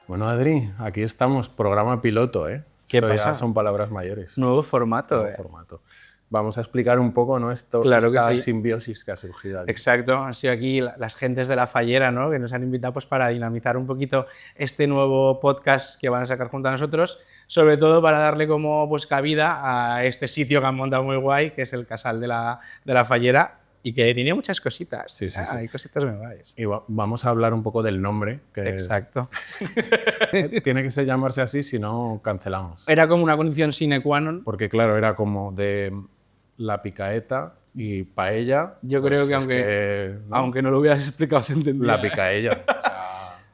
Bueno, Adri, aquí estamos, programa piloto, ¿eh? ¿Qué Esto pasa? ya son palabras mayores. Nuevo formato, Nuevo formato. Vamos a explicar un poco, ¿no? Claro que esta sí. simbiosis que ha surgido aquí. Exacto, han sido aquí las gentes de La Fallera, ¿no? Que nos han invitado pues, para dinamizar un poquito este nuevo podcast que van a sacar junto a nosotros, sobre todo para darle como pues, cabida a este sitio que han montado muy guay, que es el Casal de la Fallera, y que tiene muchas cositas. Sí. Hay cositas muy guays. Y vamos a hablar un poco del nombre, que Exacto. tiene que llamarse así, si no cancelamos. Era como una condición sine qua non. Porque claro, era como de la picaeta y paella. Yo pues creo que aunque no lo hubieras explicado se entendía. La picaella.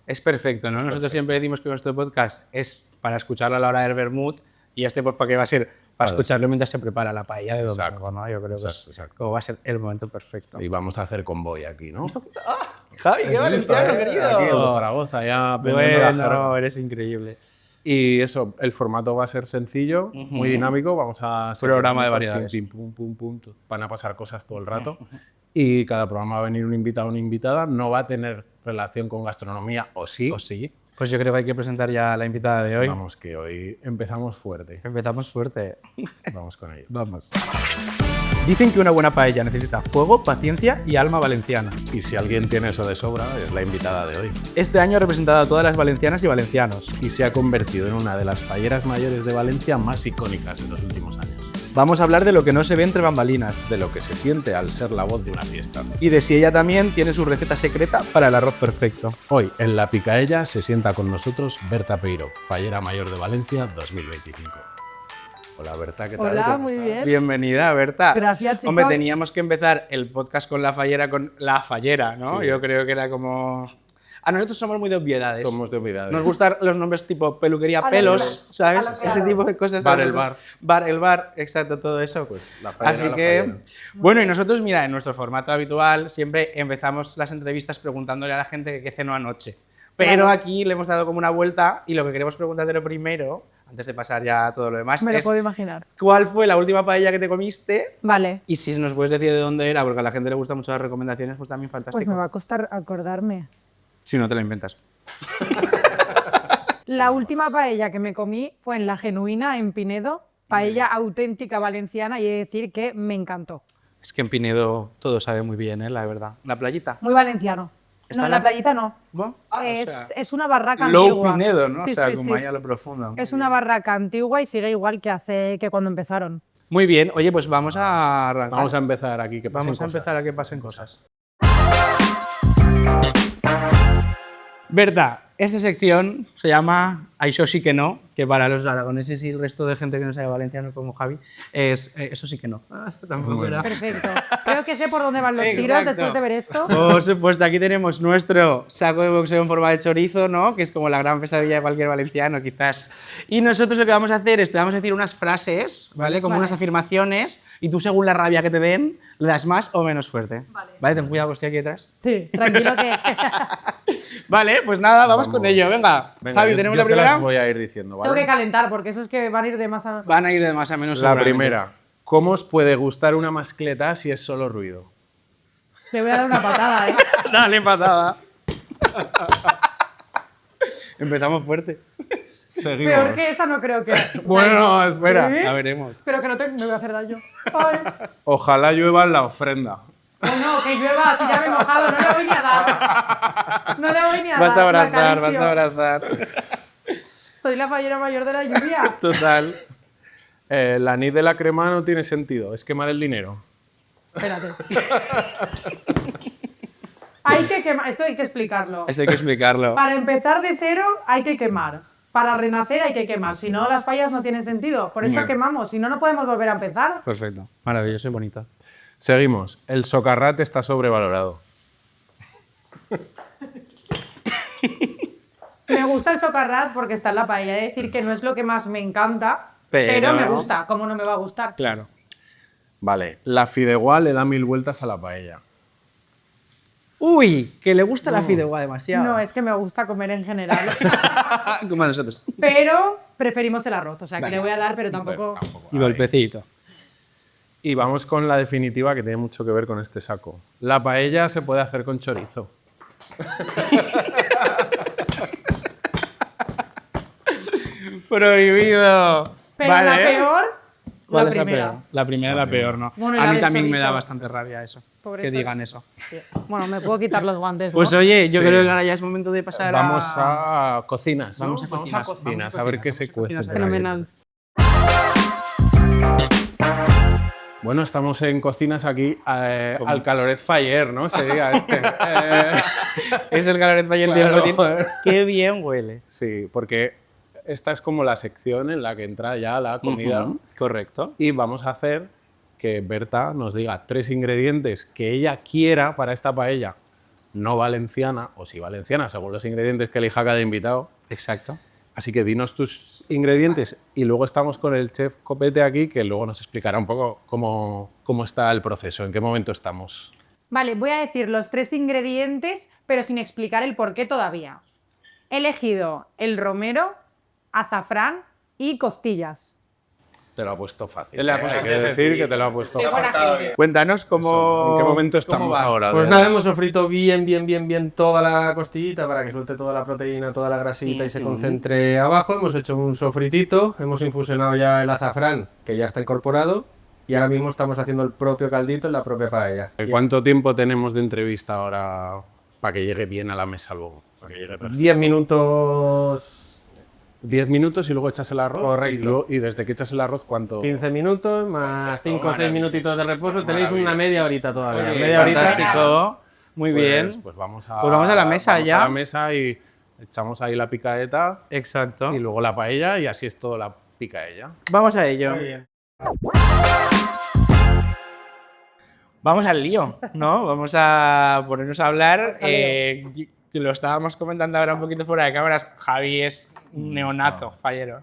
Es perfecto, ¿no? Nosotros siempre decimos que nuestro podcast es para escucharlo a la hora del vermut y este pues para qué va a ser para escucharlo mientras se prepara la paella de domingo, ¿no? Yo creo que como va a ser el momento perfecto. Y vamos a hacer convoy aquí, ¿no? Javi, qué valenciano, querido. Aquí en Zaragoza ya. Bueno, eres increíble. Y eso, el formato va a ser sencillo, muy dinámico. Vamos a hacer programa de variedades. Van a pasar cosas todo el rato. Y cada programa va a venir un invitado o una invitada. No va a tener relación con gastronomía, o sí. Pues yo creo que hay que presentar ya a la invitada de hoy. Vamos, que hoy empezamos fuerte. Empezamos fuerte. Vamos con ello. Vamos. Dicen que una buena paella necesita fuego, paciencia y alma valenciana. Y si alguien tiene eso de sobra, es la invitada de hoy. Este año ha representado a todas las valencianas y valencianos. Y se ha convertido en una de las falleras mayores de Valencia más icónicas de los últimos años. Vamos a hablar de lo que no se ve entre bambalinas. De lo que se siente al ser la voz de una fiesta. Y de si ella también tiene su receta secreta para el arroz perfecto. Hoy, en La Picaella, se sienta con nosotros Berta Peiro, fallera mayor de Valencia 2025. Hola Berta, ¿qué tal? Hola, muy bien. Bienvenida, Berta. Gracias, chicos. Hombre, teníamos que empezar el podcast con La Fallera, ¿no? Sí. Yo creo que era como... A nosotros somos muy de obviedades. Somos de obviedades. Nos gustan los nombres tipo peluquería, pelos, ¿sabes? Ese tipo de cosas. Bar, el bar. Bar, el bar, exacto, todo eso. Pues la fallera, Así la que, fallera. bueno, y nosotros, mira, en nuestro formato habitual siempre empezamos las entrevistas preguntándole a la gente que qué cenó anoche. Pero aquí le hemos dado como una vuelta y lo que queremos preguntarte lo primero, antes de pasar ya a todo lo demás, Me lo es puedo imaginar. ¿cuál fue la última paella que te comiste? Vale, Y si nos puedes decir de dónde era, porque a la gente le gustan mucho las recomendaciones, pues también fantástico. pues me va a costar acordarme. Si no te lo inventas. La última paella que me comí fue en La Genuina, en Pinedo. Paella auténtica valenciana y he de decir que me encantó. Es que en Pinedo todo sabe muy bien, la verdad. ¿La playita? Muy valenciano. ¿Está No, en la la- playita no. ¿No? Es una barraca Low antigua. Pinedo, ¿no? Sí, o sea, sí, como sí. ahí a lo profundo. Es una barraca antigua y sigue igual que cuando empezaron. Muy bien. Oye, pues vamos a arrancar. Vamos a empezar aquí, que pasen Vamos a cosas. empezar a que pasen cosas. Berta, esta sección se llama Això sí que no, que para los aragoneses y el resto de gente que no sabe valenciano como Javi, es eso sí que no. Tampoco era. Perfecto. Creo que sé por dónde van los tiros Exacto. después de ver esto. Por supuesto, aquí tenemos nuestro saco de boxeo en forma de chorizo, ¿no? Que es como la gran pesadilla de cualquier valenciano, quizás. Y nosotros lo que vamos a hacer es te vamos a decir unas frases, ¿vale? Como Vale. unas afirmaciones, y tú según la rabia que te den, le das más o menos fuerte. Vale, ten cuidado que estoy aquí detrás. Sí, tranquilo que... Vale, pues nada, vamos con ello, venga. Venga, Javi, yo- ¿tenemos yo la te las primera? voy a ir diciendo, ¿vale? Tengo que calentar porque eso es que van a ir de más a... Van a ir de más a menos. La seguramente. primera. ¿Cómo os puede gustar una mascleta si es solo ruido? Le voy a dar una patada, ¿eh? Dale, patada. Empezamos fuerte. Seguimos. Peor que esa no creo que... Bueno, espera. ¿Eh? Ya veremos. Espero que no me voy a hacer daño. Ay. Ojalá llueva en la ofrenda. No, que llueva, si ya me he mojado, no le voy ni a dar. No le voy ni a Vas a dar. la abrazar, vas acaricio. a abrazar. Soy la fallera mayor de la lluvia. Total. El anís de la crema no tiene sentido, es quemar el dinero. Espérate. Hay que quemar, eso hay que explicarlo. Eso hay que explicarlo. Para empezar de cero hay que quemar. Para renacer hay que quemar. Si no, las fallas no tienen sentido. Por eso Bueno. quemamos. Si no, no podemos volver a empezar. Perfecto. Maravilloso y bonito. Seguimos. El socarrat está sobrevalorado. Me gusta el socarrat porque está en la paella. He de decir que no es lo que más me encanta, Pero- pero me gusta. ¿Cómo no me va a gustar? Claro. Vale. La fideuá le da 1000 vueltas a la paella. Uy, que le gusta la fideuá demasiado. No, es que me gusta comer en general. Como a nosotros. Pero preferimos el arroz. O sea, que Vale. le voy a dar, pero tampoco... Y golpecito. Y vamos con la definitiva que tiene mucho que ver con este saco. La paella se puede hacer con chorizo. Prohibido. Pero Vale. la peor, ¿Cuál la es primera. la peor? La primera es la peor, ¿no? Bueno, y a la mí del también me chorizo. da bastante rabia eso, Pobre que chorizo. digan eso. Sí. Bueno, me puedo quitar los guantes, ¿no? Pues oye, yo Sí. creo que ahora ya es momento de pasar Vamos a cocinas, ¿no? Vamos a cocinas, cocinas, a ver qué se cuece. cocinas, por ahí. Fenomenal. Bueno, estamos en cocinas aquí al Caloret Faller, ¿no? Sería este. Es el Caloret Faller Claro, de joder. Qué bien huele. Sí, porque esta es como la sección en la que entra ya la comida. Correcto. Y vamos a hacer que Berta nos diga 3 ingredientes que ella quiera para esta paella. No valenciana, o sí valenciana, según los ingredientes que elija cada invitado. Exacto. Así que dinos tus ingredientes y luego estamos con el chef Copete aquí, que luego nos explicará un poco cómo está el proceso, en qué momento estamos. Vale, voy a decir los 3 ingredientes, pero sin explicar el por qué todavía. He elegido el romero, azafrán y costillas. Te lo ha puesto fácil. Te lo ha puesto Hay que decir que te lo ha puesto Qué fácil. buena gente. Cuéntanos cómo. ¿En qué momento cómo estamos va? ahora? Pues nada, hemos sofrito bien toda la costillita para que suelte toda la proteína, toda la grasita y se concentre abajo. Hemos hecho un sofritito, hemos infusionado ya el azafrán, que ya está incorporado, y ahora mismo estamos haciendo el propio caldito en la propia paella. ¿Cuánto tiempo tenemos de entrevista ahora para que llegue bien a la mesa luego? Para que llegue perfecto. 10 minutos, 10 minutos y luego echas el arroz. Correcto. Y, luego- y desde que echas el arroz, ¿cuánto? 15 minutos, más 5 o 6 minutitos de reposo, tenéis una media horita todavía. Oye, media horita. fantástico. Muy bien. Pues vamos Pues vamos a la mesa vamos ya. a la mesa y echamos ahí la picaeta Exacto. y luego la paella y así es todo la picaella. Vamos a ello. Vamos al lío, ¿no? Vamos a ponernos a hablar. Lo estábamos comentando ahora un poquito fuera de cámaras. Javi es un neonato, fallero.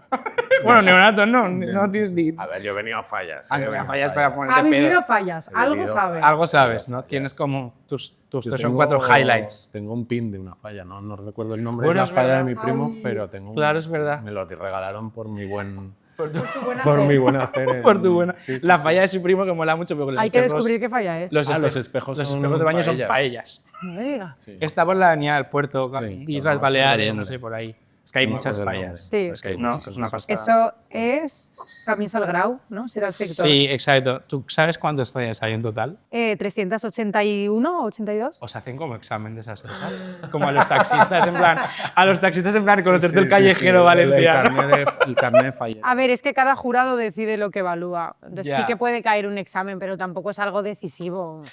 Bueno, neonato no tienes ni. A ver, yo he venido a fallas. Ah, que fallas para Ha ponerte vivido pedo. fallas, algo sabe. Algo sabes, ¿no? Tienes como tus Yo son tengo- 4 highlights. Tengo un pin de una falla, no recuerdo el nombre Bueno, de es la falla de verdad. mi primo, Ay. pero tengo un, Claro, es verdad. Me lo regalaron por mi buen, Por tu, por mi buen hacer. por tu buena. Sí, sí, La sí. falla de su primo que mola mucho, porque los Hay que espejos- descubrir qué falla es. Los, Los espejos los son espejos de baño son paellas. paellas. No me digas. Está por la avenida del puerto, Sí, Islas claro, Baleares, claro, no sé, por ahí. Es que hay No me muchas acuerdo el fallas. Sí. Es que hay No, muchas es una cosas. pasada. Eso es camisa al grau, ¿no? Será el sector. Sí, exacto. ¿Tú sabes cuántas fallas hay en total? 381 o 82. Os hacen como examen de esas cosas. Como a los taxistas, en plan. A los taxistas, en plan, conocerte el callejero valenciano. El carnet de falla. A ver, es que cada jurado decide lo que evalúa. Entonces Ya. sí que puede caer un examen, pero tampoco es algo decisivo.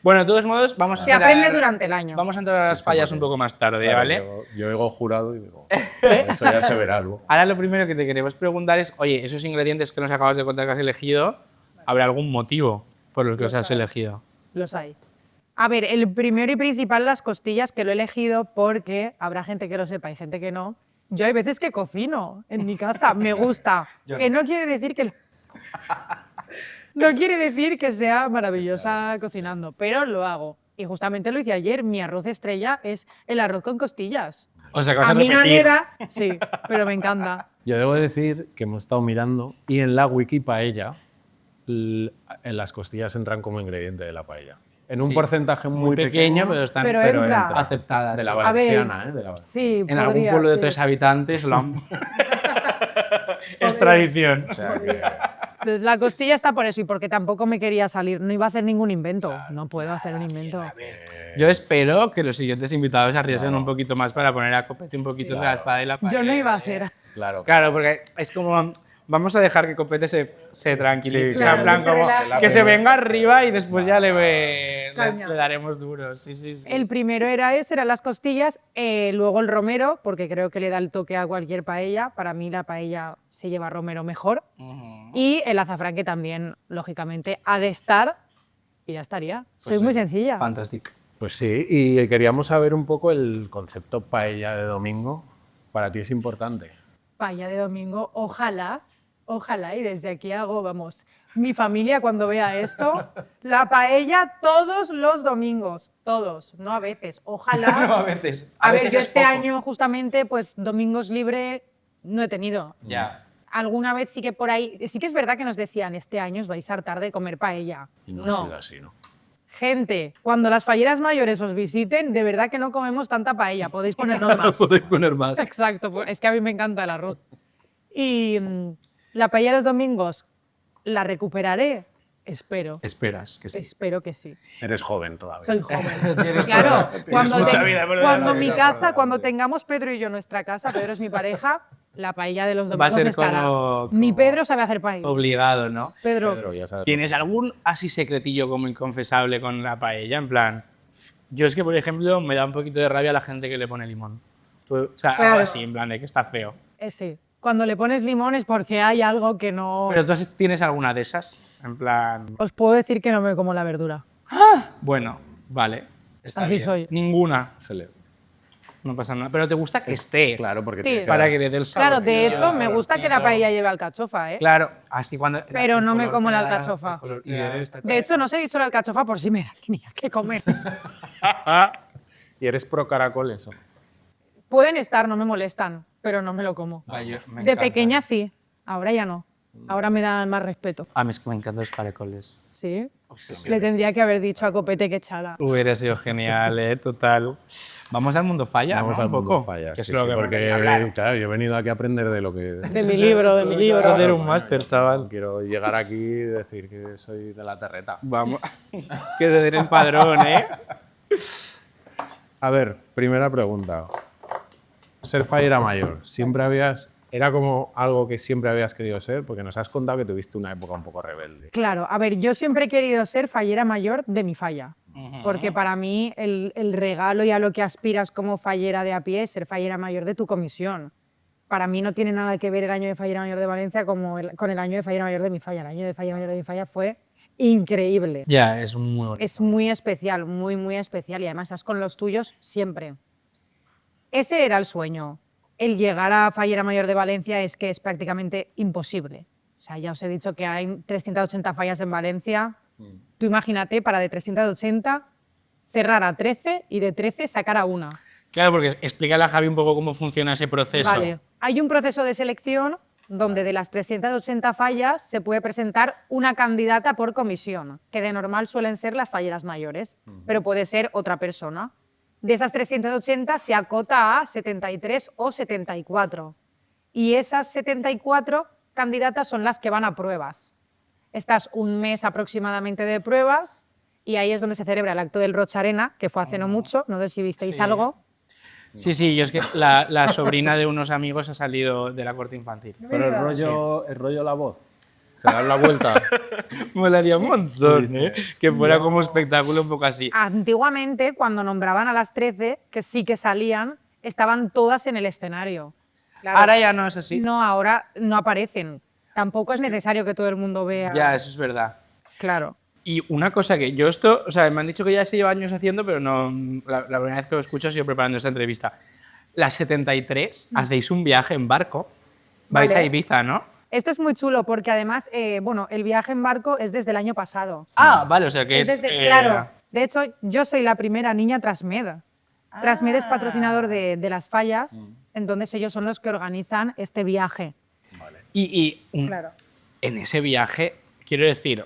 Bueno, de todos modos, vamos a Se entrar- aprende durante el año. Vamos a entrar a las fallas un poco más tarde, ¿vale? Yo oigo jurado y digo, eso ya se verá luego. Ahora lo primero que te queremos preguntar es, oye, esos ingredientes que nos acabas de contar que has elegido, ¿habrá algún motivo por el que los has elegido? Los hay. A ver, el primero y principal, las costillas, que lo he elegido porque habrá gente que lo sepa y gente que no. Yo hay veces que cocino en mi casa, me gusta. Que no quiere decir que... No quiere decir que sea maravillosa cocinando, pero lo hago. Y justamente lo hice ayer. Mi arroz estrella es el arroz con costillas. O sea, que vas a A mi repetir. manera, sí, pero me encanta. Yo debo decir que hemos estado mirando y en la wiki paella, en las costillas entran como ingrediente de la paella. En un Sí. porcentaje muy pequeño, pero están Pero entra. aceptadas. De la A ver, valenciana, ¿eh? De la valenciana. Sí, En algún podría, pueblo de sí. 3 habitantes lo han... Es tradición. O sea que- La costilla está por eso y porque tampoco me quería salir. No iba a hacer ningún invento. No puedo hacer un invento. Yo espero que los siguientes invitados se arriesguen un poquito más para poner a Copete un poquito entre la espada y la pared. Yo no iba a ser. claro. Claro, porque es como... Vamos a dejar que Copete se tranquilice. Sí, o sea, en plan, claro, que se como relaje. que se venga arriba y después ya le Caña. daremos duros. Sí, sí, sí. El primero era ese, eran las costillas. Luego el romero, porque creo que le da el toque a cualquier paella. Para mí la paella se lleva romero mejor. Ujú. Y el azafrán, que también, lógicamente, ha de estar. Y ya estaría. Soy muy sencilla. Fantástico. Pues sí, y queríamos saber un poco el concepto paella de domingo. Para ti es importante. Paella de domingo, ojalá, y desde aquí hago, vamos, mi familia cuando vea esto, la paella todos los domingos, todos, no a veces, ojalá. No, a veces. A ver, veces yo es este poco. año justamente, pues domingos libre no he tenido. Ya. alguna vez sí que por ahí, sí que es verdad que nos decían, este año os vais a hartar de comer paella. Y no ha sido así, ¿no? Gente, cuando las falleras mayores os visiten, de verdad que no comemos tanta paella, podéis ponernos más. Podéis poner más. Exacto, pues, es que a mí me encanta el arroz. Y la paella de los domingos, ¿la recuperaré? Espero. Esperas que sí. Espero que sí. Eres joven todavía. Soy joven. Claro, cuando tengamos Pedro y yo nuestra casa, Pedro es mi pareja, la paella de los Va a domingos ser estará. como Ni Pedro sabe hacer paella. obligado, ¿no? Pedro, Pero ya sabes. ¿Tienes algún así secretillo como inconfesable con la paella? En plan, yo es que, por ejemplo, me da un poquito de rabia la gente que le pone limón. O sea, algo Claro. así, en plan, de que está feo. sí. Cuando le pones limón es porque hay algo que no... ¿Pero tú tienes alguna de esas? En plan, Os puedo decir que no me como la verdura. bueno, vale. Está Así bien. soy. Ninguna. Se le- No pasa nada. Pero te gusta que esté. Claro, porque Sí. te Para quedas- que le dé el sabor. Claro, de hecho, me gusta que la paella lleve alcachofa, ¿eh? Claro, así cuando. Pero el no me color como que la da, alcachofa. el color que Y da. eres- De hecho, no sé solo alcachofa por si me la tenía que comer. ¿Y eres pro caracoles? ¿O? Pueden estar, no me molestan, pero no me lo como. Ah, yo- me De encanta. pequeña sí, ahora ya no. Ahora me dan más respeto. A mí es que me encantan los caracoles. ¿Sí? Le tendría que haber dicho a Copete que echala. Hubiera sido genial, total. Vamos al mundo falla, Vamos ¿no? al Un mundo poco. fallas, Que es sí, lo sí, que me porque quería hablar. claro, yo he venido aquí a aprender de lo que... De mi libro, de mi libro. Vas a hacer un máster, chaval. Quiero llegar aquí y decir que soy de la terreta. Vamos. Que te den el padrón, ¿eh? A ver, primera pregunta. Ser fallera mayor, ¿siempre habías... ¿Era como algo que siempre habías querido ser? Porque nos has contado que tuviste una época un poco rebelde. Claro, a ver, yo siempre he querido ser fallera mayor de mi falla. Porque para mí el regalo y a lo que aspiras como fallera de a pie es ser fallera mayor de tu comisión. Para mí no tiene nada que ver el año de fallera mayor de Valencia con el año de fallera mayor de mi falla. El año de fallera mayor de mi falla fue increíble. Ya, es muy bonito. Es muy especial, muy, muy especial. Y además estás con los tuyos siempre. Ese era el sueño. El llegar a fallera mayor de Valencia es que es prácticamente imposible. O sea, ya os he dicho que hay 380 fallas en Valencia. Tú imagínate, para de 380 cerrar a 13 y de 13 sacar a una. Claro, porque explícale a Javi un poco cómo funciona ese proceso. Vale. Hay un proceso de selección donde de las 380 fallas se puede presentar una candidata por comisión, que de normal suelen ser las falleras mayores, pero puede ser otra persona. De esas 380 se acota a 73 o 74. Y esas 74 candidatas son las que van a pruebas. Estás un mes aproximadamente de pruebas y ahí es donde se celebra el acto del Rocha Arena, que fue hace no mucho, no sé si visteis algo. Sí, yo es que la sobrina de unos amigos ha salido de la corte infantil. Pero el rollo la voz, se da la vuelta. Molaría un montón, ¿eh? Que fuera como espectáculo un poco así. Antiguamente, cuando nombraban a las 13, que sí que salían, estaban todas en el escenario. Claro, Ahora ya no es así. no, ahora no aparecen. Tampoco es necesario que todo el mundo vea. Ya, eso es verdad. Claro. Y una cosa que yo esto, o sea, me han dicho que ya se lleva años haciendo, pero no, la primera vez que lo escucho ha sido preparando esta entrevista. Las 73, hacéis un viaje en barco, vais Vale. a Ibiza, ¿no? Esto es muy chulo porque además, bueno, el viaje en barco es desde el año pasado. Ah, vale, o sea que Es es... desde- claro. De hecho, yo soy la primera niña Trasmed. Trasmed es patrocinador de las fallas, entonces ellos son los que organizan este viaje. Claro. En ese viaje, quiero decir,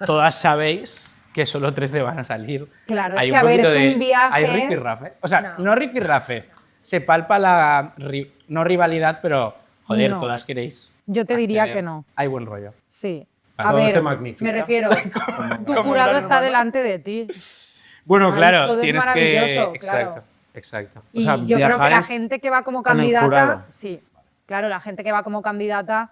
todas sabéis que solo 13 van a salir. Claro, Hay es que, a ver, poquito es un viaje- Hay rifirrafe. O sea, No. no rifirrafe. Se palpa la... no rivalidad, pero, joder, No. todas queréis. Yo te diría acceder. que no. Hay buen rollo. Sí. Todo A ver, se magnifica. me refiero, tu como jurado la está normal. delante de ti. Bueno, Ay, claro, todo es tienes que... maravilloso, Exacto, claro. exacto. Y sea, yo creo que la viajáis gente que va como con el candidata, jurado. sí, claro, la gente que va como candidata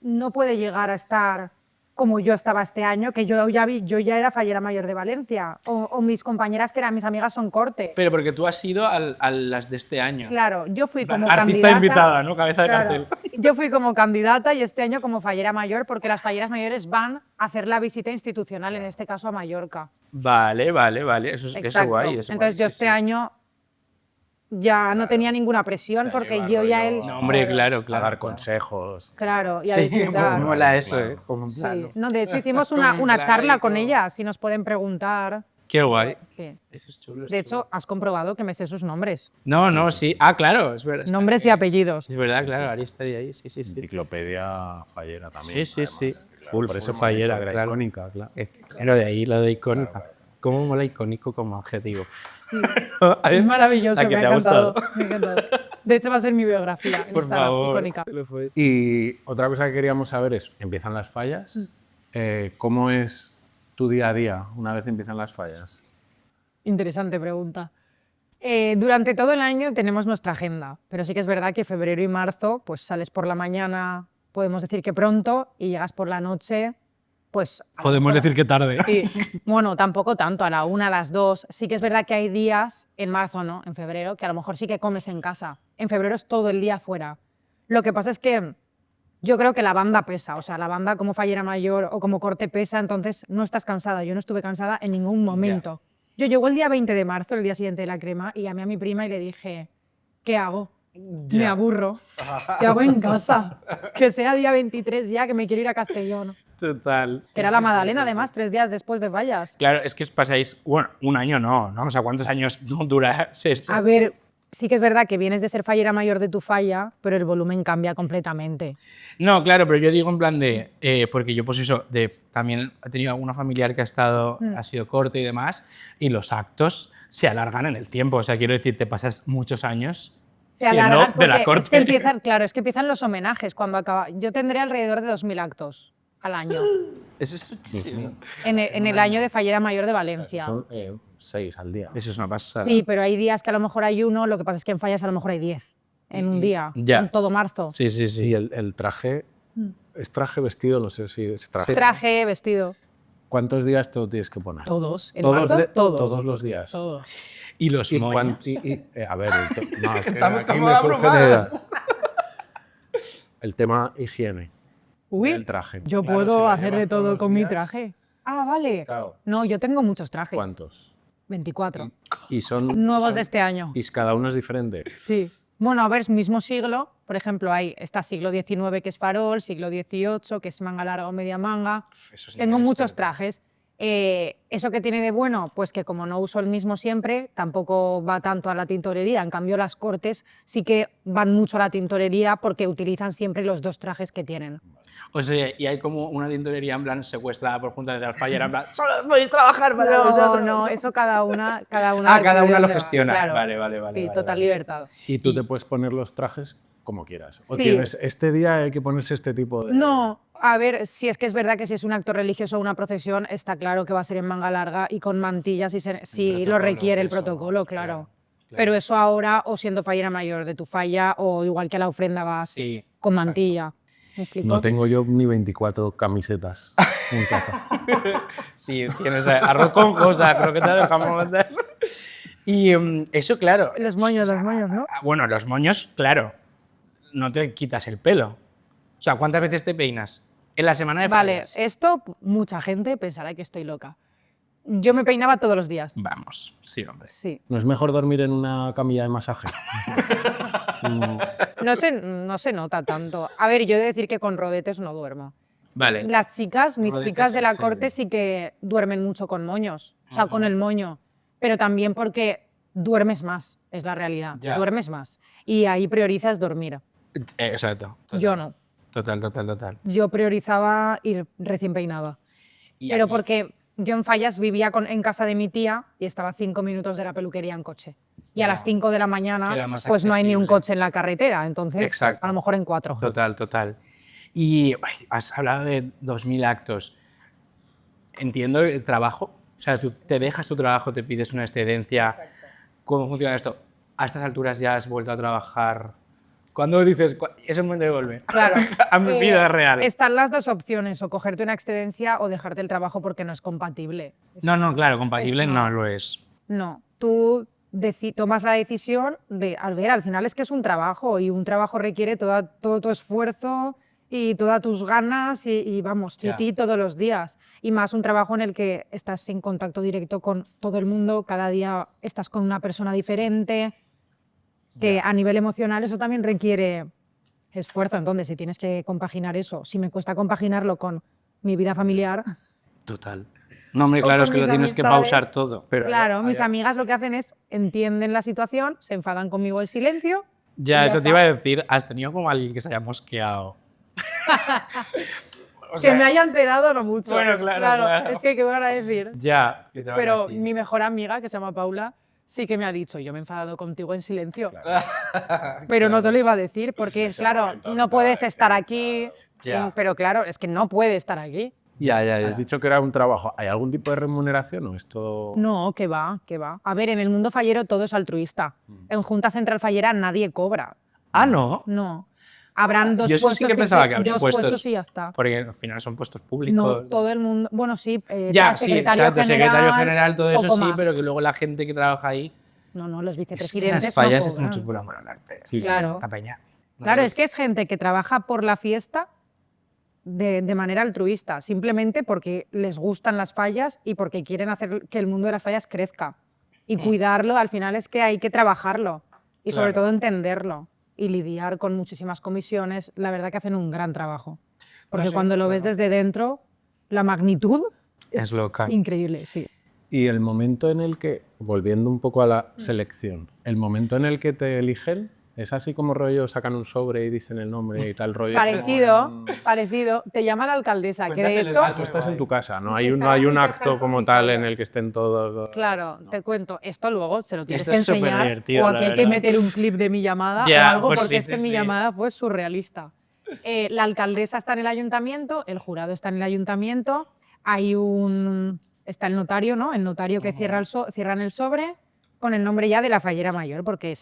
no puede llegar a estar como yo estaba este año, que yo ya era fallera mayor de Valencia, o mis compañeras que eran mis amigas son corte. Pero porque tú has ido a las de este año. Claro, yo fui como Artista candidata. invitada, ¿no? Cabeza de Claro, cartel. yo fui como candidata y este año como fallera mayor, porque las falleras mayores van a hacer la visita institucional, en este caso a Mallorca. Vale. Eso es Exacto. guay. Eso Entonces guay, yo sí, este sí. año ya no tenía ninguna presión porque yo ya él. No, hombre, claro. A dar consejos. Claro, y a Sí, disfrutar. me mola eso, Claro. ¿eh? Como en plan, Sí. ¿no? No, de hecho hicimos Como una un charla con laico. ella, si nos pueden preguntar. Qué guay. Sí. Eso es chulo. De hecho, has comprobado que me sé sus nombres. No, sí. Ah, claro, es verdad. Nombres y apellidos. Es verdad, claro, Ari estaría ahí, sí. Enciclopedia fallera también. Sí. Por eso fallera, claro. era icónica, claro. Lo de ahí, lo de icónica. ¿Cómo mola icónico como adjetivo? Sí. A ver, Es maravilloso, ¿a que me te ha ha encantado. gustado? Me ha encantado. De hecho, va a ser mi biografía. en Por Instagram, favor. icónica. Y otra cosa que queríamos saber es, empiezan las fallas, ¿cómo es tu día a día una vez empiezan las fallas? Interesante pregunta. Durante todo el año tenemos nuestra agenda, pero sí que es verdad que febrero y marzo, pues sales por la mañana, podemos decir que pronto, y llegas por la noche, pues... Podemos decir que tarde. Sí. Bueno, tampoco tanto, a la 1, a las 2. Sí que es verdad que hay días, en marzo no, en febrero, que a lo mejor sí que comes en casa. En febrero es todo el día fuera. Lo que pasa es que yo creo que la banda pesa, o sea, la banda como fallera mayor o como corte pesa, entonces no estás cansada. Yo no estuve cansada en ningún momento. Yo llego el día 20 de marzo, el día siguiente de la crema, y llamé a mi prima y le dije, ¿qué hago? Me aburro. ¿Qué hago en casa? Que sea día 23 ya, que me quiero ir a Castellón. Total. Que era la Madalena, además, 3 días después de fallas. Claro, es que os pasáis, bueno, un año no, ¿no? O sea, ¿cuántos años no dura esto? A ver, sí que es verdad que vienes de ser fallera mayor de tu falla, pero el volumen cambia completamente. No, claro, pero yo digo en plan de, porque yo pues eso, también he tenido alguna familiar que ha sido corte y demás, y los actos se alargan en el tiempo, o sea, quiero decir, te pasas muchos años Se siendo alargan de la porque corte. es que empiezan, claro, es que empiezan los homenajes cuando acaba. Yo tendré alrededor de 2000 actos al año, Eso es muchísimo. en el año de fallera mayor de Valencia. Son 6 al día. Eso es una pasada. Sí, pero hay días que a lo mejor hay uno, lo que pasa es que en fallas a lo mejor hay 10 en un día, Ya. en todo marzo. Sí. Y el traje, ¿es traje vestido? No sé si es traje. Traje, vestido, ¿Cuántos días te lo tienes que poner? todos. En Todos, marzo, todos. todos los días. Todos. Y los Y moños. a ver, no, es que Estamos aquí como me surge una abrumados. idea. El tema higiene Uy, del traje. yo Claro, puedo si lo hacer de llevas todos todo los con mi días. traje. Ah, vale. Claro. No, yo tengo muchos trajes. ¿Cuántos? 24. Y son Nuevos de este año. y cada uno es diferente. Sí. Bueno, a ver, mismo siglo, por ejemplo, está siglo XIX, que es farol, siglo XVIII, que es manga larga o media manga. Tengo muchos trajes. ¿Eso qué tiene de bueno? Pues que como no uso el mismo siempre, tampoco va tanto a la tintorería. En cambio, las cortes sí que van mucho a la tintorería porque utilizan siempre los 2 trajes que tienen. O sea, y hay como una tintorería en plan secuestrada por Junta de Alfayera, en plan, solo podéis trabajar para vosotros. No, eso cada una cada decide una lo dónde va. gestiona. Claro. Vale. Sí, vale, total vale. libertad. Y tú te puedes poner los trajes como quieras. O Sí. tienes, este día hay que ponerse este tipo de... No, a ver, si es que es verdad que si es un acto religioso o una procesión, está claro que va a ser en manga larga y con mantillas si lo requiere el protocolo, claro. Pero eso ahora, o siendo fallera mayor de tu falla, o igual que a la ofrenda vas Sí, con mantilla. ¿Me explico? No tengo yo ni 24 camisetas en casa. Sí, tienes arroz con cosas, croquetas de jamón. Y eso, claro. Los moños, ¿no? Bueno, los moños, claro. No te quitas el pelo. O sea, ¿cuántas veces te peinas? En la semana de Vale, fallas. esto mucha gente pensará que estoy loca. Yo me peinaba todos los días. Vamos, sí, hombre. Sí. ¿No es mejor dormir en una camilla de masaje? No se nota tanto. A ver, yo he de decir que con rodetes no duermo. Vale. Las chicas, mis Rodetes, chicas de la sí. corte sí que duermen mucho con moños, o sea, con el moño, pero también porque duermes más, es la realidad, Ya. duermes más. Y ahí priorizas dormir. Exacto. Total. Yo no, Total. yo priorizaba ir recién peinada. Y Pero aquí- porque yo en Fallas vivía en casa de mi tía y estaba a 5 minutos de la peluquería en coche. Y a las 5 de la Que era mañana más pues no hay ni un accesible. coche en la carretera, entonces Exacto. a lo mejor en 4. Total. Y has hablado de 2000 actos. Entiendo el trabajo. O sea, tú te dejas tu trabajo, te pides una excedencia. ¿Cómo funciona esto? A estas alturas ya has vuelto a trabajar. ¿Cuándo dices, es el momento de volver? Claro. A mi vida real. Están las dos opciones, o cogerte una excedencia o dejarte el trabajo porque no es compatible. No, claro, compatible No. no lo es. No, tú tomas la decisión de, al final es que es un trabajo y un trabajo requiere todo tu esfuerzo y todas tus ganas y vamos, de Ya. ti todos los días. Y más un trabajo en el que estás en contacto directo con todo el mundo, cada día estás con una persona diferente, que a nivel emocional eso también requiere esfuerzo. Entonces, si tienes que compaginar eso, si me cuesta compaginarlo con mi vida familiar, Total. No, hombre, o claro, con es que lo mis tienes que amistades. pausar todo. Pero Claro, mis amigas lo que hacen es entienden la situación, se enfadan conmigo en silencio. Ya, y eso te está. iba a decir. ¿Has tenido como alguien que se haya mosqueado? O Que sea, me haya enterado no mucho. Bueno, claro. Es que, ¿qué van a decir? Ya. ¿qué te van a Pero decir? mi mejor amiga, que se llama Paula, sí que me ha dicho, yo me he enfadado contigo en silencio. Pero no te lo iba a decir porque, claro, no puedes estar aquí. Ya. Pero claro, es que no puede estar aquí. Ya. Has dicho que era un trabajo. ¿Hay algún tipo de remuneración o es todo...? No, que va, que va. A ver, en el mundo fallero todo es altruista. En Junta Central Fallera nadie cobra. Ah, ¿no? No. Habrán dos Yo eso puestos. sí que pensaba que habría dos puestos. y ya está. Porque al final son puestos públicos. No, todo el mundo. Bueno, sí. Ya, sea sí, secretario exacto, secretario general, todo eso poco sí, más. pero que luego la gente que trabaja ahí. No, los Es que vicepresidentes. las fallas no es cobran. mucho por amor al arte. Sí, sí. Claro. Esta peña. Claro, es que es gente que trabaja por la fiesta de manera altruista, simplemente porque les gustan las fallas y porque quieren hacer que el mundo de las fallas crezca. Y cuidarlo, al final es que hay que trabajarlo y sobre Claro. todo entenderlo y lidiar con muchísimas comisiones. La verdad que hacen un gran trabajo. Porque sé, cuando lo ves desde dentro, la magnitud Es local. increíble, sí. Y el momento en el que, volviendo un poco a la selección, el momento en el que te eligen, ¿es así como rollo sacan un sobre y dicen el nombre y tal rollo? Parecido. Te llama la alcaldesa, que de Cuéntaseles hecho... más. Ah, tú estás en tu casa, no hay Estaba no hay en un mi casa acto con como mi tal falla. en el que estén todos... Claro, te cuento. Esto luego se lo tienes Esto que es súper enseñar divertido, o la aquí hay que verdad. meter un clip de mi llamada Ya, o algo pues porque sí, mi sí. llamada fue surrealista. La alcaldesa está en el ayuntamiento, el jurado está en el ayuntamiento, está el notario, ¿no? El notario que cierran el sobre con el nombre ya de la fallera mayor porque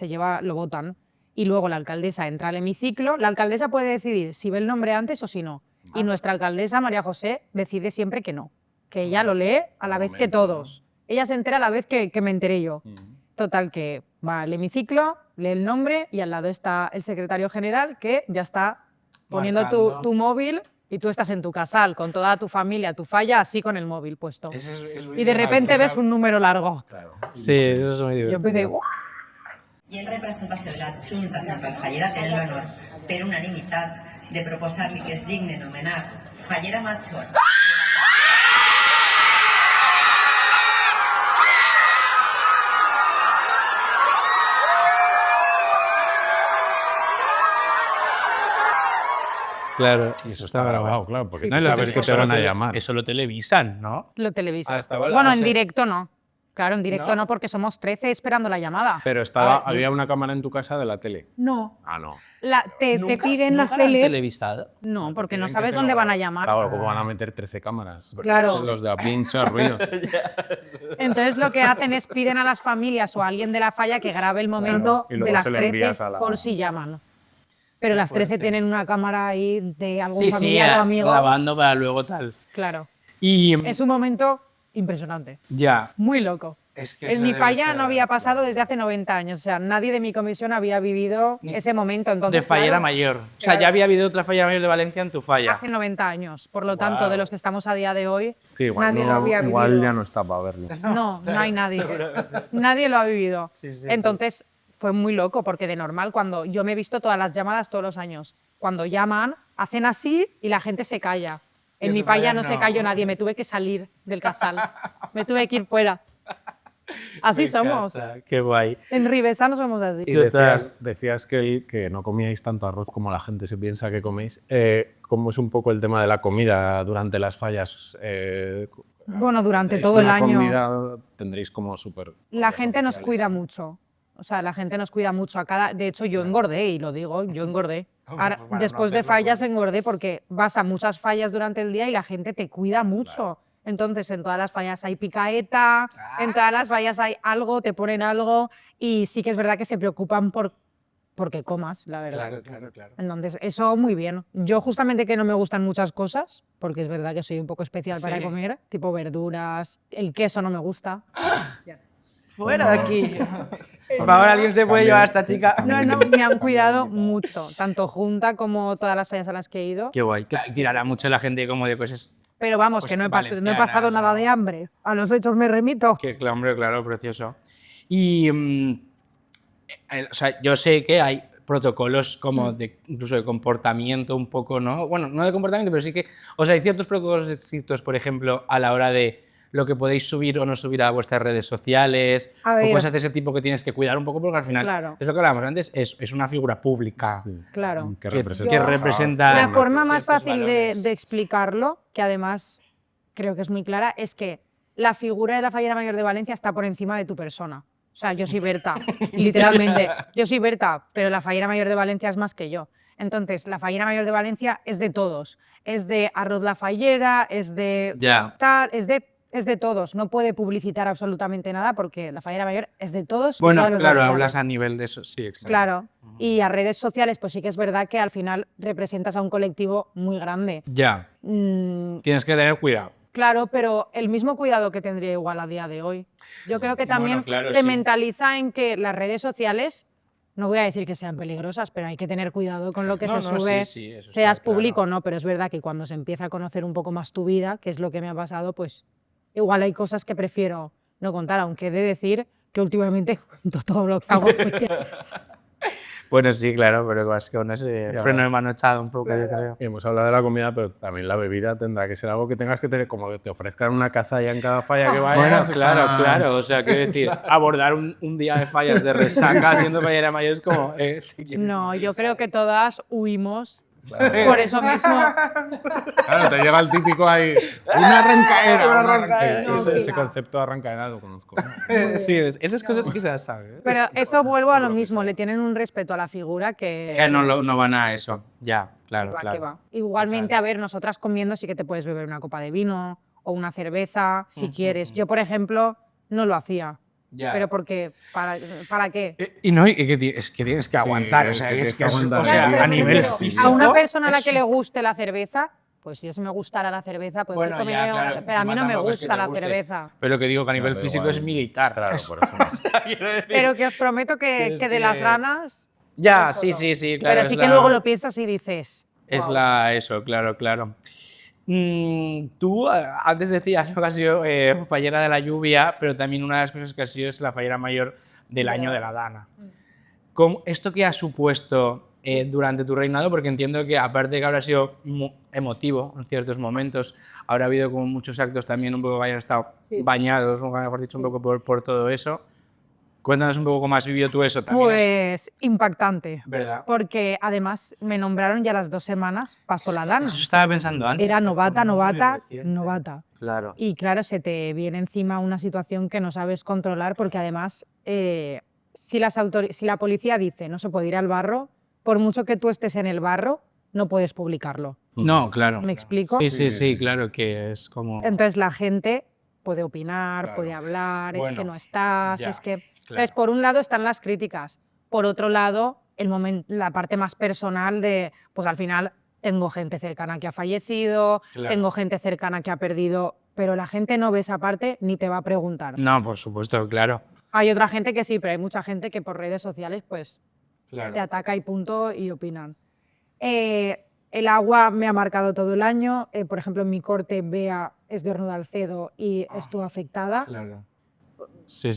lo votan. Y luego la alcaldesa entra al hemiciclo. La alcaldesa puede decidir si ve el nombre antes o si no. Y nuestra alcaldesa, María José, decide siempre que no. Que ella lo lee a la vez que todos. Ella se entera a la vez que me enteré yo. Total, que va al hemiciclo, lee el nombre y al lado está el secretario general que ya está poniendo Marcando. tu móvil y tú estás en tu casal con toda tu familia, tu falla, así con el móvil puesto. Y de repente ves un número largo. Sí, eso es muy Yo divertido. empecé, "Uah". I en representació de la Junta Central Fallera tenen l'honor, per unanimitat, de proposar-li que es digne nomenar Fallera Major. Claro, Y eso está grabado, claro, porque Sí, tú sí, sabes sí. que te van a llamar. Eso lo televisan, ¿no? Lo televisa. Ah, estaba la Bueno, en base. directo no. Claro, en directo no, porque somos 13 esperando la llamada. Pero había una cámara en tu casa de la tele. No. Ah, no. Te piden las ¿Nunca la han teles. televisado? No, porque no Piden que sabes te dónde lo van a graben. llamar. Claro, ¿cómo van a meter 13 cámaras? Claro. Los de la pincha, ruido. Entonces lo que hacen es piden a las familias o a alguien de la falla que grabe el momento y luego de las se lo 13 envías a la- por si llaman. Pero las 13 tienen una cámara ahí de algún Sí, familiar o amigo. grabando para luego tal. Claro. Y Es un momento impresionante, ya. muy loco. Es que En eso mi debe falla ser- no había pasado desde hace 90 años. O sea, nadie de mi comisión había vivido ese momento. Entonces, De fallera claro, mayor. O sea, ya había habido otra fallera mayor de Valencia en tu falla. hace 90 años. Por lo tanto, de los que estamos a día de hoy, Sí, igual, nadie lo había igual vivido. ya no está para verlo. No, no hay nadie. Nadie lo ha vivido. Sí, sí, Entonces, fue muy loco, porque de normal, cuando yo me he visto todas las llamadas todos los años, cuando llaman, hacen así y la gente se calla. Y En en mi tu falla falla no se no. calló nadie, me tuve que salir del casal. Me tuve que ir fuera. Así Me somos. encanta, qué guay. En Ribesa no somos así. Y Total. decías que no comíais tanto arroz como la gente se piensa que coméis. ¿Cómo es un poco el tema de la comida durante las fallas? Bueno, durante ¿Tenéis todo el una año. comida tendréis como súper... La gente nos cuida mucho. O sea, la gente nos cuida mucho. De hecho, yo engordé, y lo digo, yo engordé. Ahora, pues para no después de hacerlo fallas engordé porque vas a muchas fallas durante el día y la gente te cuida mucho. Entonces, en todas las fallas hay picaeta, en todas las fallas hay algo, te ponen algo y sí que es verdad que se preocupan porque comas, la verdad. Claro. Entonces, eso muy bien. Yo justamente que no me gustan muchas cosas, porque es verdad que soy un poco especial para Sí. comer, tipo verduras, el queso no me gusta. Fuera de aquí. Por favor, alguien se puede llevar a esta chica. No, me han cuidado mucho, tanto Junta como todas las fallas a las que he ido. Qué guay. Que tirará mucho la gente como de cosas. Pero vamos, Pues que no he valencianas, pasado nada ¿no? de hambre. A los hechos me remito. Que, hombre, claro, precioso. Y. O sea, yo sé que hay protocolos como incluso de comportamiento un poco, ¿no? Bueno, no de comportamiento, pero sí que. O sea, hay ciertos protocolos estrictos, por ejemplo, a la hora de lo que podéis subir o no subir a vuestras redes sociales, A o ver. cosas de ese tipo que tienes que cuidar un poco porque al final, Claro. es lo que hablábamos antes, es una figura pública Claro. Que que representa. representa La forma más ciertos fácil valores. de explicarlo, que además creo que es muy clara, es que la figura de la Fallera Mayor de Valencia está por encima de tu persona. O sea, yo soy Berta, literalmente. Yo soy Berta, pero la Fallera Mayor de Valencia es más que yo. Entonces, la Fallera Mayor de Valencia es de todos. Es de Arroz la Fallera, es de Ya. tal, es de todos. No puede publicitar absolutamente nada porque la Fallera Mayor es de todos. y Bueno, todos los claro, valencianos. hablas a nivel de eso, sí, exacto. Claro. Y a redes sociales, pues sí que es verdad que al final representas a un colectivo muy grande. Ya, tienes que tener cuidado. Claro, pero el mismo cuidado que tendría igual a día de hoy. Yo creo que también claro, te sí. mentaliza en que las redes sociales, no voy a decir que sean peligrosas, pero hay que tener cuidado con lo que No, se no, sube, sí, eso está seas claro. público o no, pero es verdad que cuando se empieza a conocer un poco más tu vida, que es lo que me ha pasado, pues igual hay cosas que prefiero no contar, aunque he de decir que últimamente cuento todo lo que hago. Porque... Bueno, sí, claro, pero es que con ese freno de mano echado un poco, yo creo. Hemos hablado de la comida, pero también la bebida tendrá que ser algo que tengas que tener, como que te ofrezcan una cazalla en cada falla que vayas. Bueno, claro, o sea, quiero decir, abordar un día de fallas de resaca siendo Fallera Mayor es como... ¿te quieres No, morir, yo creo sabes? que todas huimos. Por eso mismo. Claro, te llega el típico ahí, una arrancaera. Una una arrancaera. arrancaera. No, Ese mira. concepto de arrancaera lo conozco. Sí, esas cosas quizás sabes. Pero eso vuelvo a lo mismo, le tienen un respeto a la figura que... Que no van a eso, ya, claro, va, claro. que va. Igualmente, a ver, nosotras comiendo sí que te puedes beber una copa de vino o una cerveza, si quieres. Yo, por ejemplo, no lo hacía. Ya. Pero porque, ¿para qué? Y no, y que es que tienes que aguantar, o sea, que es tienes que que es- aguantar. o sea, Claro, a pero nivel pero físico. a una persona a la es- que le guste la cerveza, pues si eso me gustara la cerveza, pues Bueno, yo ya, comería- claro, pero a mí no me tampoco es que gusta te la guste. cerveza. Pero que digo que a nivel da físico igual. es militar. Claro, por eso. Pero que os prometo Tienes que de las que- ganas... Ya, eso sí, no. sí, claro. Pero sí que luego lo piensas y dices... Es "Guau". eso, claro. Tú antes decías que has sido fallera de la lluvia, pero también una de las cosas que has sido es la fallera mayor del año de la Dana. ¿Esto qué ha supuesto durante tu reinado? Porque entiendo que aparte de que habrá sido emotivo en ciertos momentos, habrá habido como muchos actos también un poco que hayan estado bañados, o mejor dicho, un poco por todo eso. Cuéntanos un poco cómo has vivido tú eso también. Pues impactante. ¿Verdad? Porque además me nombraron ya a las 2 semanas, pasó la Dana. Eso estaba pensando antes. Era que fue muy novata. reciente. Claro. Y claro, se te viene encima una situación que no sabes controlar porque además, si la policía dice no se puede ir al barro, por mucho que tú estés en el barro, no puedes publicarlo. No, claro. ¿Me explico? Sí, claro, que es como... Entonces la gente puede opinar, Claro. puede hablar, es Bueno, que no estás, ya, es que... claro. Entonces, por un lado están las críticas, por otro lado, la parte más personal de, pues al final tengo gente cercana que ha fallecido, Claro. tengo gente cercana que ha perdido, pero la gente no ve esa parte ni te va a preguntar. No, por supuesto, claro. Hay otra gente que sí, pero hay mucha gente que por redes sociales pues te Claro. ataca y punto y opinan. El agua me ha marcado todo el año. Por ejemplo, en mi corte, Bea es de Horno de Alcedo y estuvo afectada. Claro. Sí.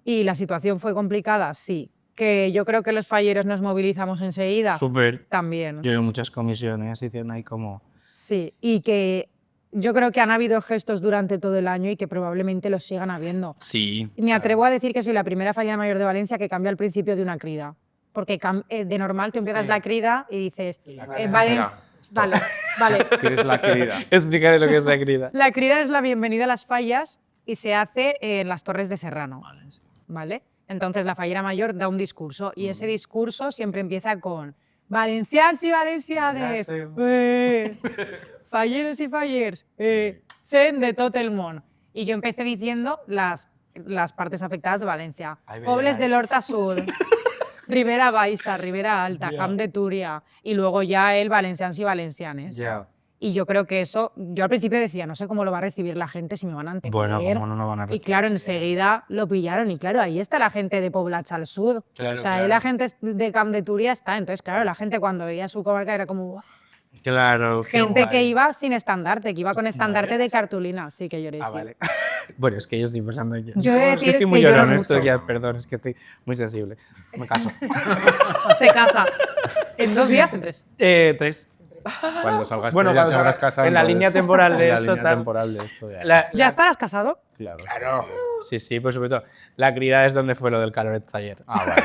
Y la situación fue complicada, sí. Que yo creo que los falleros nos movilizamos enseguida, Súper. también. Yo he muchas comisiones, hicieron ahí como... Sí, y que yo creo que han habido gestos durante todo el año y que probablemente los sigan habiendo. Sí. Y me atrevo a decir que soy la primera fallera mayor de Valencia que cambia el principio de una crida. Porque de normal tú empiezas la crida y dices, vale, vale. ¿Qué es la querida? Explicaré lo que es la crida. La crida es la bienvenida a las fallas y se hace en las Torres de Serrano. ¿Vale? Entonces la fallera mayor da un discurso y ese discurso siempre empieza con valencians y valencianes, falleros y fallers, sen de tot el món. Y yo empecé diciendo las partes afectadas de Valencia. Ai, Pobles ai. de l'Horta Sur, Ribera Baixa, Ribera Alta, Camp de Túria y luego ya el valencians y valencianes. Ya. Y yo creo que eso, yo al principio decía, no sé cómo lo va a recibir la gente, si me van a entender. Bueno, ¿cómo no van a Y recibir? claro, enseguida lo pillaron. Y claro, ahí está la gente de Poblats al sur. Claro, o sea, ahí claro. la gente de Camp de Túria está. Entonces, claro, la gente cuando veía su comarca era como... "Buah". Claro. qué Gente que guay. iba sin estandarte, que iba con estandarte de cartulina. Sí, que lloré. Ah, sí. vale. Bueno, es que yo estoy pensando en Yo he de es que decir estoy muy que lloro llorón, esto mucho. ya, perdón, es que estoy muy sensible. Me caso. Se casa. ¿En 2 días? ¿En 3? 3. Cuando salgas Bueno, tú ya cuando te habrás salga casado. en la entonces, línea temporal de en la esto, línea tal. temporal de esto, ya. ¿Ya estarás casado? Claro. Claro. Sí, pues sobre todo. La criada es donde fue lo del Caloret ayer. Ah, vale.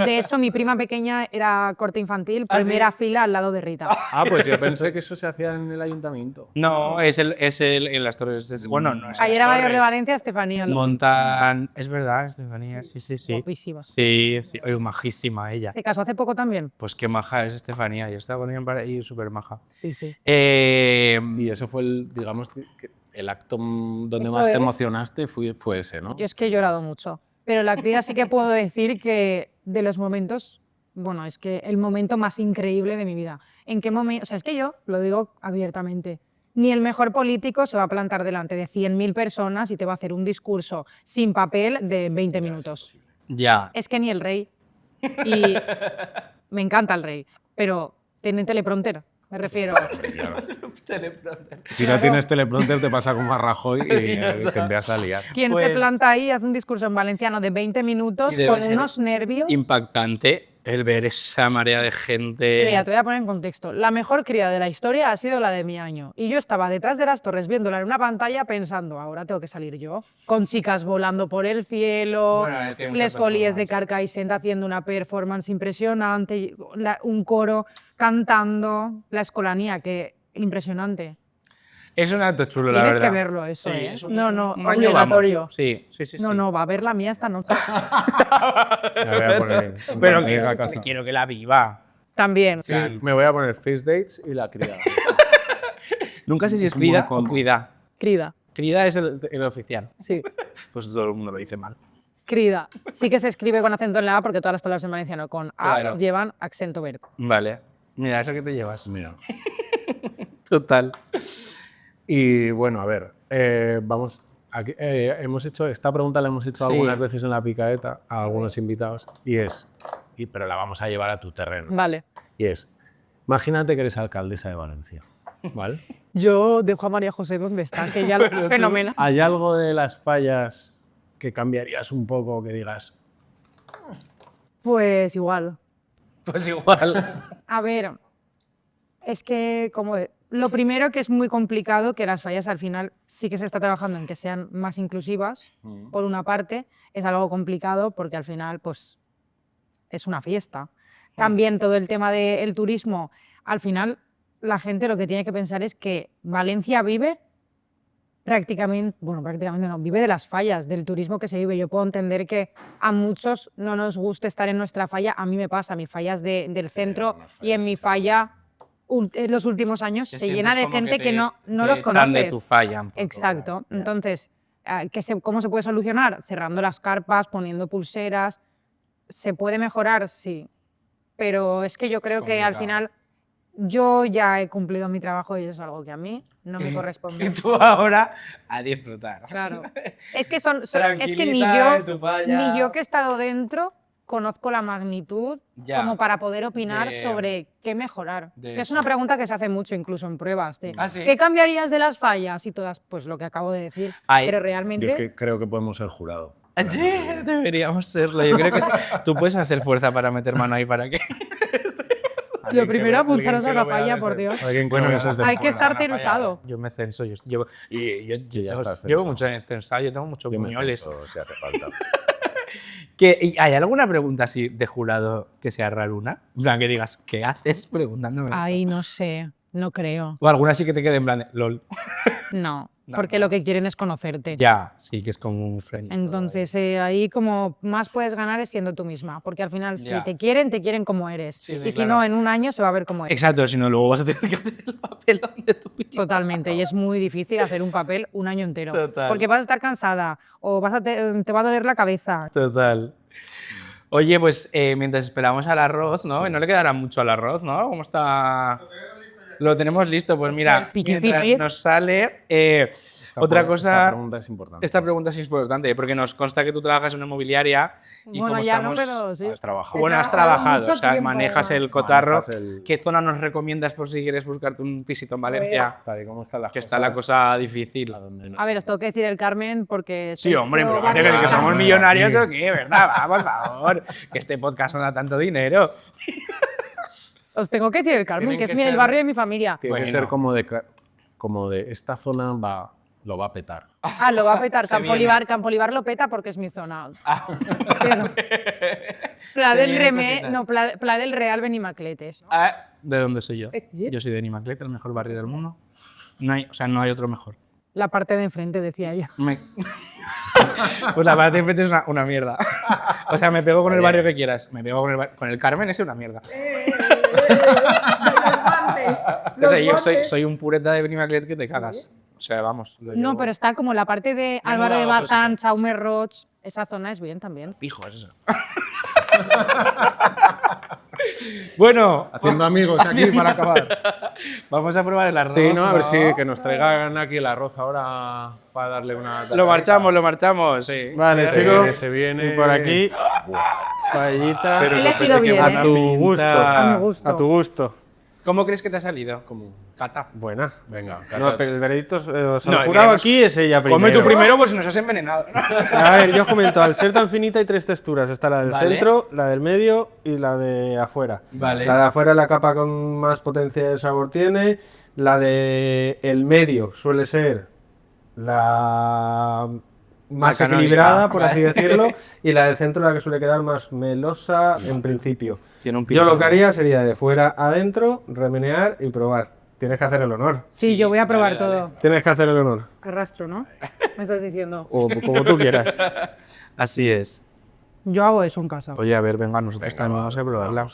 De hecho, mi prima pequeña era corte infantil, ¿Ah, primera fila al lado de Rita. Ah, pues yo pensé que eso se hacía en el ayuntamiento. No, es el en las torres. Bueno, no es en Ayer las a Mayor de torres. Valencia, Estefanía. Montan. Es verdad, Estefanía, sí. Guapísima. Sí. Oye, majísima ella. Se casó hace poco también. Pues qué maja es Estefanía. Yo estaba con ella y súper maja. Sí. Y eso fue digamos, el acto donde Eso más te es. emocionaste fue ese, ¿no? Yo es que he llorado mucho. Pero la cría sí que puedo decir que de los momentos, bueno, es que el momento más increíble de mi vida. ¿En qué momento? O sea, es que yo lo digo abiertamente. Ni el mejor político se va a plantar delante de 100.000 personas y te va a hacer un discurso sin papel de 20 minutos. Ya. Es que ni el rey. Y me encanta el rey, pero tiene teleprompter, me refiero. Si no tienes teleprompter te pasa como a Rajoy y te empiezas a liar. ¿Quién Pues- se planta ahí y hace un discurso en valenciano de 20 minutos Y debe con ser unos nervios? Impactante el ver esa marea de gente. Mira, te voy a poner en contexto. La mejor cría de la historia ha sido la de mi año. Y yo estaba detrás de las torres viéndola en una pantalla pensando, ahora tengo que salir yo. Con chicas volando por el cielo, Bueno, es que hay muchas les folies de performances. Carcaixent haciendo una performance impresionante, un coro cantando, la escolanía, que impresionante. Es un acto chulo, la Tienes verdad. que verlo eso, Sí, ¿eh? es No, un año obligatorio. vamos. Sí. No, va a ver la mía esta noche. Me voy a poner en Pero cuanto llegue a casa. quiero que la viva. También. Me voy a poner First Dates y la cría. Nunca sé si es un buen Crida o combo. Crida. Crida. Crida es el oficial. Sí. Pues todo el mundo lo dice mal. Crida. Sí que se escribe con acento en la A porque todas las palabras en valenciano con A Claro. llevan acento verde. Vale. Mira, eso que te llevas. Mira. Total. Y bueno, a ver, vamos. Aquí, hemos hecho esta pregunta, la hemos hecho Sí. algunas veces en la picaeta a algunos invitados pero la vamos a llevar a tu terreno. Vale. Y es, imagínate que eres alcaldesa de Valencia, ¿vale? Yo dejo a María José donde está, que ya lo fenomenal. ¿Hay algo de las fallas que cambiarías un poco, que digas, Pues igual. Pues igual. A ver, es que lo primero que es muy complicado, que las fallas al final sí que se está trabajando en que sean más inclusivas, por una parte, es algo complicado porque al final pues es una fiesta. También todo el tema del turismo, al final la gente lo que tiene que pensar es que Valencia vive prácticamente no, vive de las fallas, del turismo que se vive. Yo puedo entender que a muchos no nos guste estar en nuestra falla, a mí me pasa, mi falla es del centro y en mi falla en los últimos años se llena de gente que no los echan conoces. de tu falla. un poco. Exacto. Entonces, ¿cómo se puede solucionar? Cerrando las carpas, poniendo pulseras. ¿Se puede mejorar? Sí. Pero es que yo creo que al final yo ya he cumplido mi trabajo y eso es algo que a mí no me Y corresponde. tú ahora a disfrutar. Claro. Es que es que ni Tranquilita en tu yo, falla. ni yo que he estado dentro conozco la magnitud Ya. como para poder opinar De- sobre qué mejorar. de Que es eso. una pregunta que se hace mucho incluso en pruebas. De, ¿Ah, sí? ¿qué cambiarías de las fallas? Y todas, pues lo que acabo de decir. Ay, Pero yo realmente... es que creo que podemos ser jurado? Deberíamos serlo. Yo creo que sí. Tú puedes hacer fuerza para meter mano ahí para que. Lo primero, Alguien apuntaros que a lo la vea falla, desde- por Dios. Alguien que Bueno, lo veas desde Hay fuera. que estar tensado. Yo me censo. Yo ya estás llevo censado. mucho tensado. Yo tengo muchos Yo me puñoles. censo si hace falta. ¿Y hay alguna pregunta así de jurado que sea raruna? En plan, que digas, ¿qué haces preguntándome esto? Ay, no sé, no creo. O alguna sí que te quede en plan de, lol. No, No, porque no. lo que quieren es conocerte. Ya, sí, que es como un friend. Entonces, ahí como más puedes ganar es siendo tú misma, porque al final Ya. si te quieren como eres. Sí, y sí, si claro. no, en un año se va a ver como eres. Exacto, si no, luego vas a tener que hacer el papelón de tu vida. Totalmente, y es muy difícil hacer un papel un año entero. Total. Porque vas a estar cansada o te va a doler la cabeza. Total. Oye, pues mientras esperamos al arroz, ¿no? No le quedará mucho al arroz, ¿no? ¿Cómo está? Lo tenemos listo. Pues mira, Piqui, mientras piqui. nos sale otra Esta cosa. pregunta es importante. Esta pregunta sí es importante, porque nos consta que tú trabajas en una inmobiliaria y Bueno, como ya estamos... no, pero sí. Has trabajado. Bueno, has trabajado trabajado, mucho o sea, tiempo. manejas el cotarro. Manejas el- ¿Qué zona nos recomiendas por si quieres buscarte un pisito en Valencia? Tal y como están las Que está la cosa difícil. a donde no- A ver, os tengo que decir el Carmen porque... Sí, hombre, pero ¿qué te crees, que somos millonarios o qué? ¿Verdad? Va, por favor, que este podcast no da tanto dinero. Os tengo que decir el Carmen, Tienen que es que el ser- barrio de mi familia. Tiene que Bueno. ser como de esta zona lo va a petar. Ah, lo va a petar. Se Campo Olivar lo peta porque es mi zona. Ah. Pero- Pla Se del vienen Remé, cositas. no, Pla del Real Benimacletes. Ah, ¿de dónde soy yo? ¿sí? Yo soy de Benimaclet, el mejor barrio del mundo. No hay otro mejor. La parte de enfrente, decía ella. Pues la parte de enfrente es una mierda. O sea, me pego con el barrio que quieras. Me pego con el Carmen, ese es una mierda. O sea, yo soy un pureta de Benimaclet que te cagas. O sea, vamos. lo No, llevo pero está como la parte de Me he Álvaro de mudado a otro Bazán, Jaume Roig. Esa zona es bien también. pijo, es eso. Bueno, Haciendo amigos aquí para acabar. vamos a probar el arroz. Sí, ¿no? A ver si que nos traigan aquí el arroz ahora para darle una... Lo marchamos. Sí. Vale, Se chicos. viene, se viene. Y por aquí, paellita. He elegido bien, a ¿eh? tu gusto. A mi gusto. A tu gusto. ¿Cómo crees que te ha salido? Cata. Buena. Venga, No, pero el veredicto, o sea, No, el jurado veremos. aquí es ella primero. Come tú primero, pues si nos has envenenado. A ver, yo os comento, al ser tan finita hay tres texturas. Está la del Vale. centro, la del medio y la de afuera. Vale. La de afuera es la capa con más potencia de sabor tiene. La de el medio suele ser la más canónica, equilibrada, por vale. así decirlo. Y la del centro la que suele quedar más melosa en principio. Tiene un Yo lo pincho. que haría sería de fuera a adentro, remenear y probar. Tienes que hacer el honor. Sí, yo voy a probar todo. Tienes que hacer el honor. Arrastro, ¿no? Me estás diciendo. O como tú quieras. Así es. Yo hago eso en casa. Oye, a ver, venga, nosotros también vamos a probarla.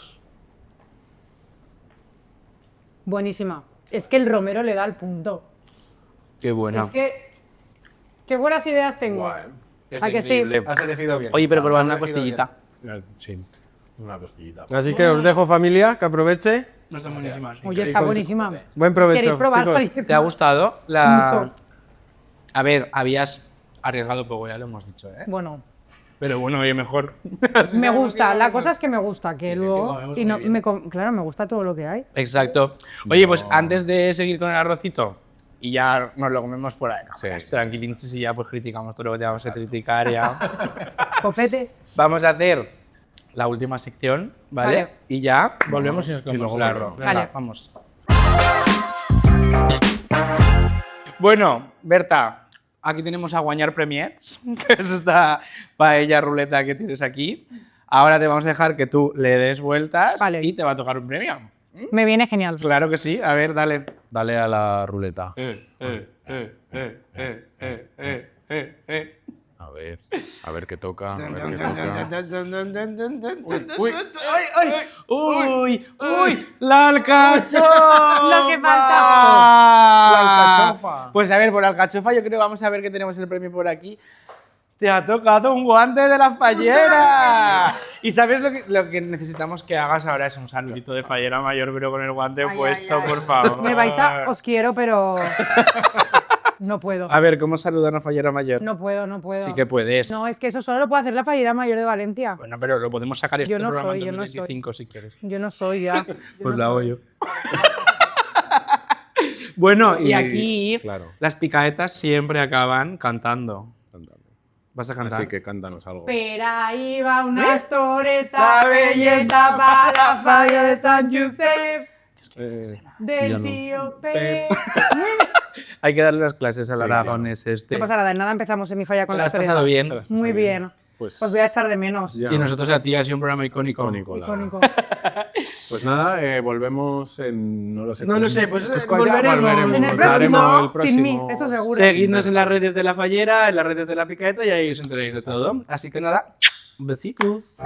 Buenísima. Es que el romero le da el punto. Qué buena. Es que. Qué buenas ideas tengo. ¿A que sí? Has elegido bien. Oye, pero probad Has una elegido costillita. Sí, una costillita. bien. Así que os dejo, familia, que aproveche. No están buenísimas. Oye, está buenísima. Buen ¿Queréis provecho, probar? chicos. ¿Te ha gustado? La... Mucho. A ver, habías arriesgado poco, ya lo hemos dicho, ¿eh? Bueno, Pero bueno, oye, mejor. me gusta. La cosa es que me gusta, que luego. comemos Y no, muy bien. claro, me gusta todo lo que hay. Exacto. Oye, pues antes de seguir con el arrocito, y ya nos lo comemos fuera de cámara, tranquilitos, y ya pues criticamos todo lo que tengamos que criticar ya. Cofete. Vamos a hacer la última sección, ¿vale? Vale. Y ya volvemos y nos comemos el arroz. Venga, Vale. vamos. Bueno, Berta, aquí tenemos a Guañar Premiets, que es esta paella ruleta que tienes aquí. Ahora te vamos a dejar que tú le des vueltas Vale. y te va a tocar un premio. Me viene genial. Claro que sí. A ver, dale. Dale a la ruleta. A ver qué toca. A ver qué toca. ¡Uy! ¡La alcachofa! Lo que falta. ¡La alcachofa! Pues a ver, por la alcachofa yo creo que vamos a ver que tenemos el premio por aquí. ¡Te ha tocado un guante de la fallera! Y sabes lo que necesitamos que hagas ahora es un saludito de fallera mayor, pero con el guante Ay, puesto, ay, ay. por favor. Me vais a. Os quiero, pero. No puedo. A ver, ¿cómo saludar a una fallera mayor? No puedo, no puedo. Sí que puedes. No, es que eso solo lo puede hacer la fallera mayor de Valencia. Bueno, pero lo podemos sacar este Yo no programa soy, en yo no soy. 2025 si quieres. Yo no soy ya. Pues la hago yo. Bueno, y aquí Claro. las picaetas siempre acaban cantando. ¿Vas a cantar? Así que cántanos algo. Pero ahí va una astoreta belleta para la falla de San Josep del yo no. tío P. Hay que darle las clases al aragonés este. No pasa nada, en nada empezamos en mi falla con ¿Lo la has pasado bien? Muy bien. Pues, Pues voy a echar de menos. ya. Y nosotros a ti ha sido un programa icónico. Icónico, la verdad. Icónico. Pues nada, volvemos en. No lo sé. No lo sé, pues cuando ya volveremos. En el Nos próximo, haremos el sin mí, próximo. eso seguro. Seguidnos en las redes de la fallera, en las redes de la picaeta y ahí os enteréis de todo. Así que nada, besitos.